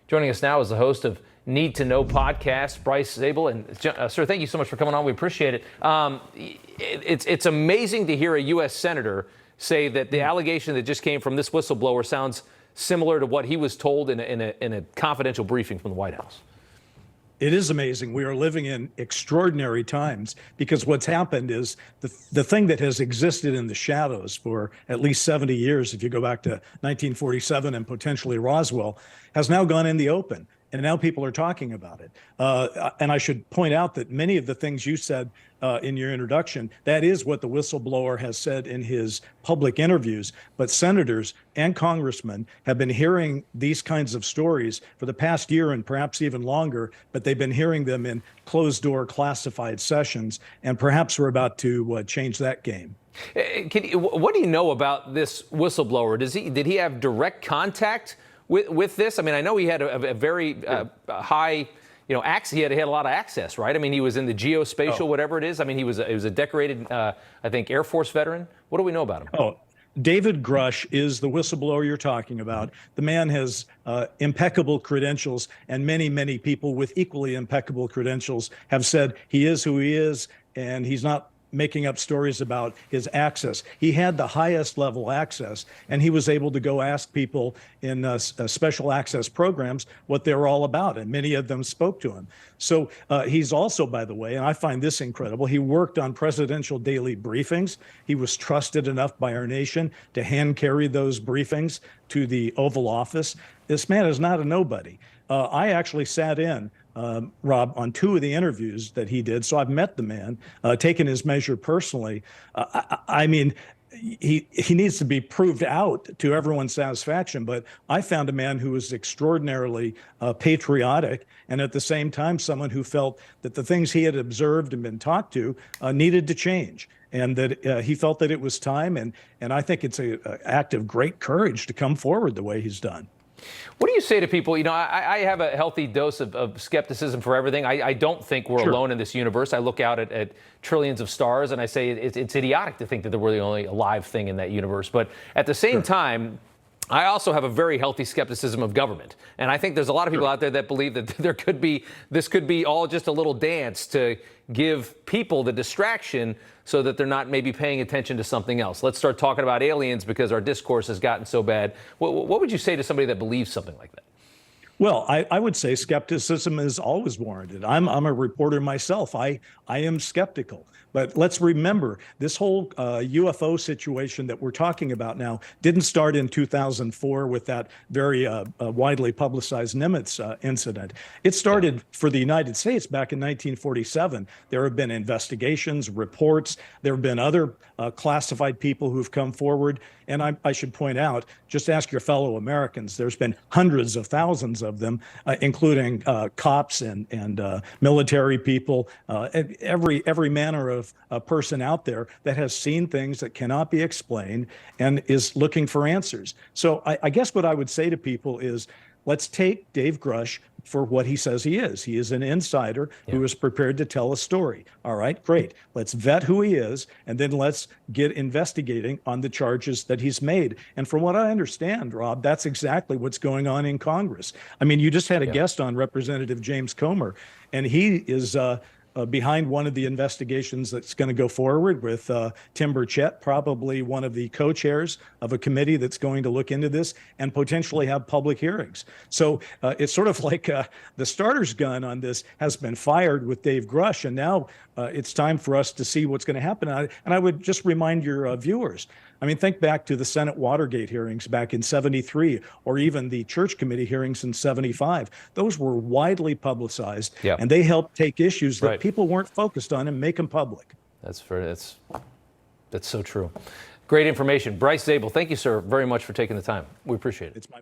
Joining us now is the host of Need to Know podcast, Bryce Zabel. And sir, thank you so much for coming on. We appreciate it. It's amazing to hear a U.S. senator say that the allegation that just came from this whistleblower sounds similar to what he was told in a confidential briefing from the White House. It is amazing. We are living in extraordinary times because what's happened is the thing that has existed in the shadows for at least 70 years, if you go back to 1947 and potentially Roswell, has now gone in the open. And now people are talking about it. And I should point out that many of the things you said in your introduction, that is what the whistleblower has said in his public interviews. But senators and congressmen have been hearing these kinds of stories for the past year and perhaps even longer, but they've been hearing them in closed-door classified sessions. And perhaps we're about to change that game. What do you know about this whistleblower? Did he have direct contact with this? I mean, I know he had a very high, he had a lot of access, right? I mean, he was in the geospatial, whatever it is. I mean, he was a decorated, I think, Air Force veteran. What do we know about him? David Grush is the whistleblower you're talking about. The man has impeccable credentials, and many, many people with equally impeccable credentials have said he is who he is, and he's not making up stories about his access. He had the highest level access, and he was able to go ask people in special access programs what they're all about, and many of them spoke to him. So he's also, by the way, and I find this incredible, he worked on presidential daily briefings. He was trusted enough by our nation to hand carry those briefings to the Oval Office. This man is not a nobody. I actually sat in, Rob, on 2 of the interviews that he did. So I've met the man, taken his measure personally. I mean, he needs to be proved out to everyone's satisfaction. But I found a man who was extraordinarily patriotic, and at the same time, someone who felt that the things he had observed and been taught to needed to change, and that he felt that it was time. And I think it's an act of great courage to come forward the way he's done. What do you say to people? I have a healthy dose of skepticism for everything. I don't think we're alone in this universe. I look out at trillions of stars and I say it's idiotic to think that we're the only alive thing in that universe. But at the same time, I also have a very healthy skepticism of government. And I think there's a lot of people out there that believe that this could be all just a little dance to give people the distraction so that they're not maybe paying attention to something else. Let's start talking about aliens because our discourse has gotten so bad. What would you say to somebody that believes something like that? Well, I would say skepticism is always warranted. I'm a reporter myself. I am skeptical. But let's remember, this whole UFO situation that we're talking about now didn't start in 2004 with that very widely publicized Nimitz incident. It started for the United States back in 1947. There have been investigations, reports. There have been other classified people who've come forward. And I should point out, just ask your fellow Americans, there's been hundreds of thousands of them, including cops and military people, every manner of person out there that has seen things that cannot be explained and is looking for answers. So I guess what I would say to people is, let's take Dave Grush for what he says he is. He is an insider who is prepared to tell a story. All right, great. Let's vet who he is, and then let's get investigating on the charges that he's made. And from what I understand, Rob, that's exactly what's going on in Congress. I mean, you just had a guest on, Representative James Comer, and he is behind one of the investigations that's going to go forward with Tim Burchett, probably one of the co-chairs of a committee that's going to look into this and potentially have public hearings. So it's sort of like the starter's gun on this has been fired with Dave Grush, and now it's time for us to see what's going to happen. And I would just remind your viewers, I mean, think back to the Senate Watergate hearings back in '73, or even the Church Committee hearings in '75. Those were widely publicized, and they helped take issues that people weren't focused on and make them public. That's so true. Great information. Bryce Zabel, thank you, sir, very much for taking the time. We appreciate it. It's my